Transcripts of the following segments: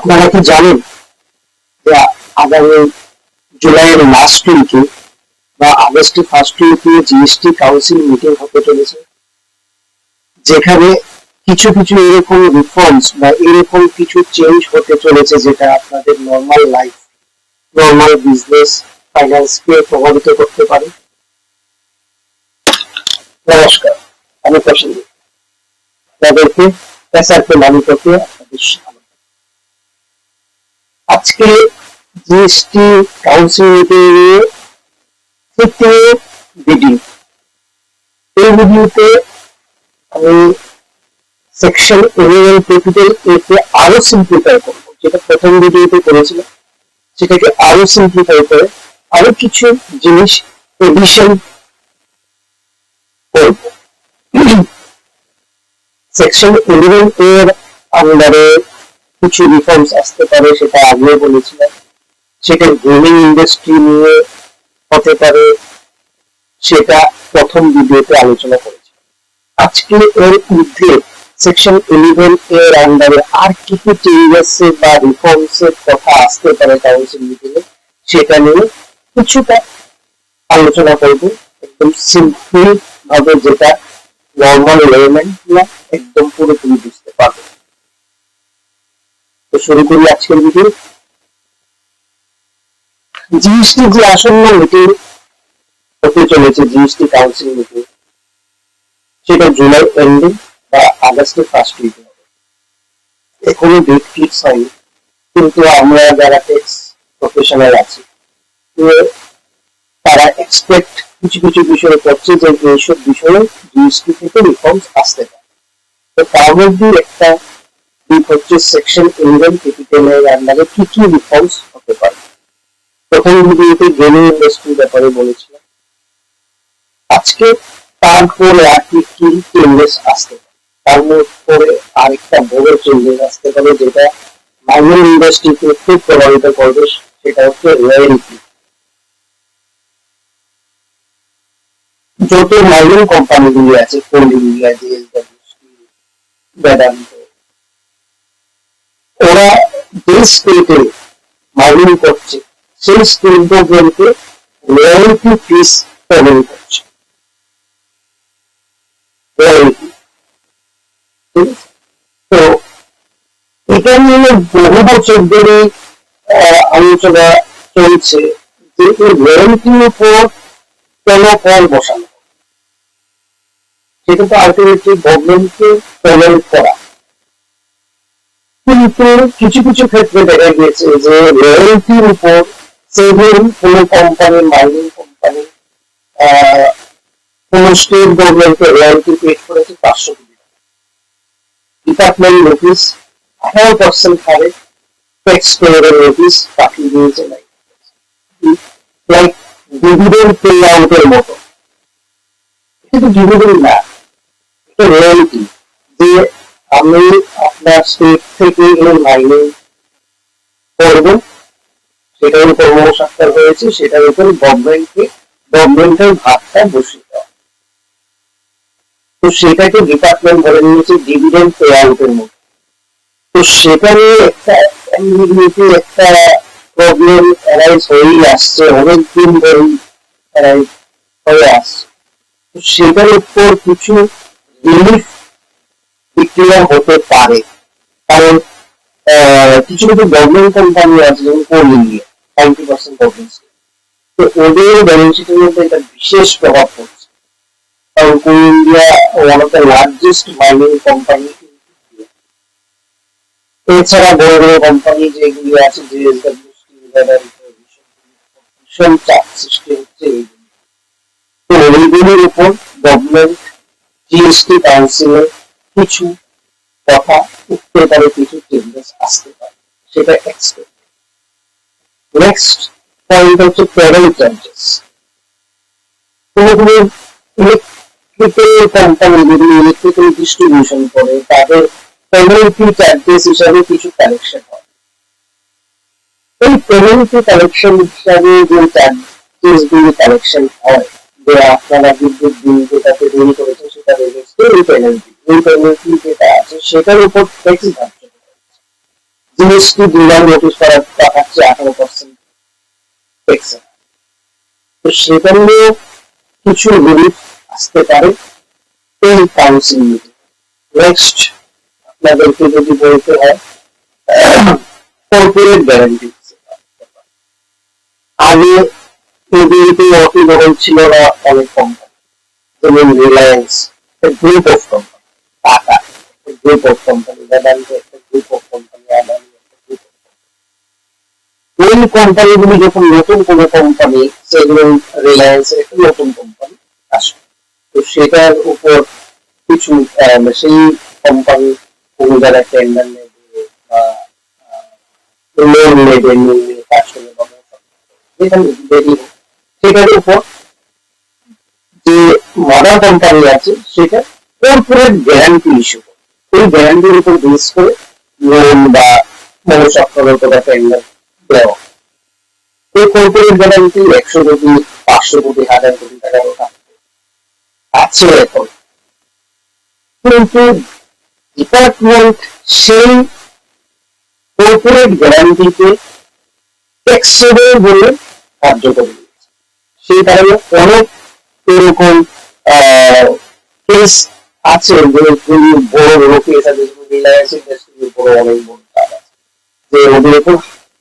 আপনারা কি জানেন যে আগামী জুলাইয়ের লাস্ট উইকে বা আগস্টের ফার্স্ট উইকে জিএসটি কাউন্সিল মিটিং হতে চলেছে, যেখানে কিছু কিছু এরকম রিফর্মস বা এরকম কিছু চেঞ্জ হতে চলেছে যেটা আপনাদের নর্মাল লাইফ, নর্মাল বিজনেস, ফাইন্যান্সকে প্রভাবিত করতে পারে। নমস্কার, আমি প্রসেনজিৎ। তাদেরকে এসআরকে মালিককে আপনাদের স্বাগত। আজকে জিএসটি কাউন্সিল মিটিং নিয়ে তৃতীয় ভিডিও। এই ভিডিওতে আমি সেকশন 11 ক্যাপিটাল এ কে আরো সিম্পলিফাই করবো, যেটা প্রথম ভিডিওতে করেছিলাম সেটাকে আরো সিম্পলিফাই করে আরো কিছু জিনিস এডিশন করব। সেকশন 11 এর আন্ডারে কিছু রিফর্মস আসতে পারে, সেটা আগে বলেছিলাম। সেটা গেমিং ইন্ডাস্ট্রি নিয়ে হতে পারে, সেটা প্রথম ভিডিওতে আলোচনা করেছি। আজকে এর ঊর্ধ্বে সেকশন 11 এর আন্ডারে আর কি কি চেঞ্জেস বা রিফর্মস এর কথা আসতে পারে কাউন্সিল মিটিংয়ে, সেটা নিয়ে কিছুটা আলোচনা করব, একদম সিম্পল ভাবে, যেটা নর্মাল লেমেন একদম পুরোপুরি বুঝতে পারবে। তো শুরু করি আজকের ভিডিও। জিএসটি যে আসন্ন মিটিং হতে চলেছে, জিএসটি কাউন্সিল মিটিং, সেটা জুলাই এন্ডিং বা আগস্টের ফার্স্ট উইকে হবে। এখনো ডেট ফিক্স হয়নি, কিন্তু আমরা যারা ট্যাক্স প্রফেশনাল আছি তারা এক্সপেক্ট কিছু কিছু বিষয় করছে যে এইসব বিষয়ে জিএসটি থেকে রিফর্মস আসতে পারে। তো তার মধ্যে একটা দিক হচ্ছে সেকশন 11 ক্যাপিটালের আন্ডারে কি কি রিফর্মস হতে পারে। প্রথম ভিডিওতে গেমিং ইন্ডাস্ট্রির ব্যাপারে বলেছিলাম। আজকে তারপরে আর কি কি চেঞ্জেস আসতে পারে, তার মধ্যে আরেকটা বড় চেঞ্জেস আসতে পারে যেটা মাইনিং ইন্ডাস্ট্রিকে খুব প্রভাবিত করবে, সেটা হচ্ছে রয়্যালটি। যত মাইনিং কোম্পানিগুলি আছে, কোল ইন্ডিয়া, জেএসডব্লিউ, বেদান্ত, ওরা যে স্টেটে মাইনিং করছে সেই স্টেট গভর্নমেন্টকে রয়্যালটি ফিস পেমেন্ট করছে। তো এটা নিয়ে বহু বছর ধরে আলোচনা চলছে যে এই রয়্যালটির উপর কেন কর বসানো, সেটা তো আলটিমেটলি গভর্নমেন্টকে পেমেন্ট করা। কিন্তু কিছু কিছু ক্ষেত্রে দেখা গিয়েছে যে রয়্যালটির উপর সেভেন কোন কোম্পানি, মাইনিং কোম্পানি কোন স্টেট গভর্নমেন্টকে রয়্যালটি পেড করেছে 500 কোটি। ডিপার্টমেন্ট নোটিশ 18% হারে ট্যাক্স পেয়ারের নোটিশ পাঠিয়ে দিয়েছে, লাইক ডিভিডেন্ড পে আউটের মতো। কিন্তু ডিভিডেন্ড না, এটা রয়্যালটি, যে আমি আপনার স্টেট থেকে এই মাইনিং করবো, সেটার উপর মৌসাক্ষর হয়েছে, সেটার উপর গভর্নমেন্টের ভাগটা বসে দেওয়া। তো সেটাকে ডিপার্টমেন্ট বলে নিয়েছে ডিভিডেন্ড পে আউটের মতো। তো সেটা নিয়ে একটা প্রবলেম অ্যারাইজ হয়েই আসছে, অনেকদিন ধরেই অ্যারাইজ হয়ে আসছে। তো সেটার উপর কিছু রিলিফ ডিক্লেয়ার হতে পারে, কারণ কিছু কিছু গভর্নমেন্ট কোম্পানি আছে যেমন কোল ইন্ডিয়া 90% গভর্নমেন্ট, তো ওদের ব্যালেন্স শিটের মধ্যে এটা বিশেষ প্রভাব পড়ছে, কারণ coal India one of the largest mining company. এছাড়া বড় বড় কোম্পানি যেগুলি আছে, জেএসডব্লিউ, ভীষণ চাপ সৃষ্টি হচ্ছে এইগুলি। তো এইগুলির উপর গভর্নমেন্ট জিএসটি কাউন্সিলে কিছু কথা উঠতে পারে, কিছু চেঞ্জেস আসতে পারে, সেটা এক্সপেক্ট। নেক্সট পয়েন্ট হচ্ছে ট্রাভেল চার্জেস। কোনো কোনো ইলেকট্রিক্যাল কোম্পানি যদি ইলেকট্রিক্যাল ডিস্ট্রিবিউশন করে, তাদের পেনাল্টি চার্জেস হিসাবে কিছু কালেকশন হয়। এই পেনাল্টি কালেকশন হিসাবে যে চার্জেস গুলি কালেকশন হয়, যে আপনারা বিদ্যুৎ বিল যেটাকে তৈরি করেছেন সেটা রেজিস্ট্রি, এই পেনাল্টি যেটা আছে সেটার উপর ট্যাক্স ধার্য করা হয়েছে। জিএসটি ডিলার নোটিশ করার দেখাচ্ছে 18% ট্যাক্স। তো সেখানে কিছু রিলিফ আসতে পারে এই কাউন্সিল মিটিং। নেক্সট আপনাদেরকে যদি বলতে হয় কর্পোরেট গ্যারান্টি, আগে এদেরকে ওয়াকিবহল ছিল না অনেক কোম্পানি, যেমন Reliance, group of company, tata group of company, Vedanta একটা গ্রুপ অফ কোম্পানি, আদানি একটা গ্রুপ অফ কোম্পানি। এই কোম্পানিগুলি যখন নতুন কোনো কোম্পানি, সেগুলো রিলায়েন্স একটা নতুন কোম্পানি আসে, তো সেটার উপর কিছু সেই কোম্পানি কোনো জায়গায় টেন্ডার নেবে বা লোন নেবে, নিয়ে তার সঙ্গে যেখানে দেরি হোক, সেটার উপর যে মাদার কোম্পানি আছে সেটা কর্পোরেট গ্যারান্টি ইস্যু করে, এই গ্যারান্টির উপর বেস করে লোন বা মনোসংক্রান্ত বা টেন্ডার দেওয়া। এই কর্পোরেট গ্যারান্টি 100 কোটি, 500 কোটি, 1000 কোটি টাকারও আছে এখন, কিন্তু ডিপার্টমেন্ট সেই কর্পোরেট গ্যারান্টিকে ট্যাক্সেবল বলে কার্যকরী হয়েছে। সেই কারণে অনেক এরকম কেস আছে, যেগুলি বড় বড় কেস আছে, যেগুলো রিলায়েন্স ইন্ডাস্ট্রির উপর অনেক বড় কাজ আছে, যে ওদের উপর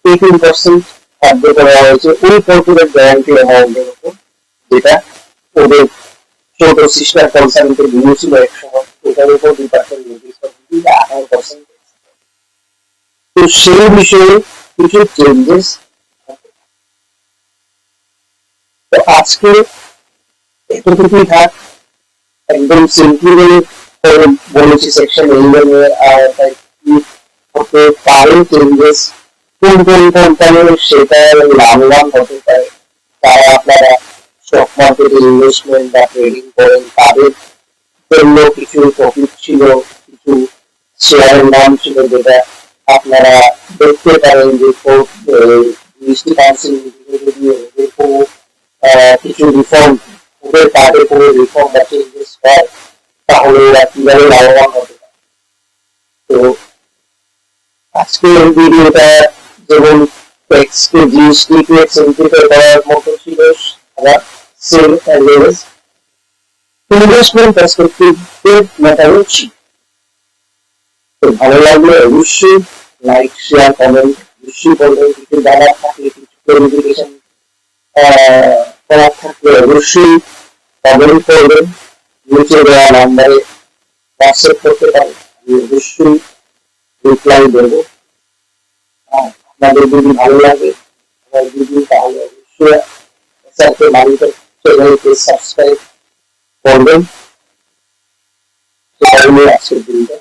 18% কার্য করা হয়েছে ওই কর্পোরেট গ্যারান্টি অ্যামাউন্টের উপর, যেটা ওদের ছোট সিস্টার কনসার্নকে দিয়েছিল এক সময়, ওটার উপর 2% নোটিশ করে 18%। তো সেই বিষয়ে কিছু চেঞ্জেস। তো আজকে এতটুকুই থাক, একদম সিম্পলি বলেছি সেকশন 11 আর হতে পারে চেঞ্জেস, কোন কোন কোম্পানির সেটা লাভবান হতে পারে, তারা আপনারা স্টক মার্কেটে ইনভেস্টমেন্ট বা ট্রেডিং করেন, তাদের জন্য কিছু প্রফিট ছিল, কিছু শেয়ারের নাম ছিল, যেটা আপনারা দেখতে পারেন যে জিএসটি কাউন্সিল যদি কিছু রিফর্ম, ওদের কার্ডে কোনো রিফর্ম বা চেঞ্জেস হয়, তাহলে ওরা কিভাবে লাভবান হতে পারে। তো আজকের ভিডিওটা যেমন ট্যাক্সকে, জিএসটি কে সিম্পলিফাই করার মতো ছিল, আবার same as well as investment পার্সপেক্টিভের ম্যাটারও ছিল। তো ভালো লাগলে অবশ্যই লাইক, শেয়ার, কমেন্ট অবশ্যই করবেন। কিছু জানার থাকলে, কিছু ক্লারিফিকেশন করার থাকলে অবশ্যই কমেন্ট করবেন, নিচে দেওয়া নাম্বারে হোয়াটসঅ্যাপ করতে পারেন, আমি অবশ্যই রিপ্লাই দেবো। আপনাদের যদি ভালো লাগে আমার ভিডিও, তাহলে অবশ্যই স্যারকে বাড়িতে চ্যানেলকে সাবস্ক্রাইব করবেন। আজকের দিনটা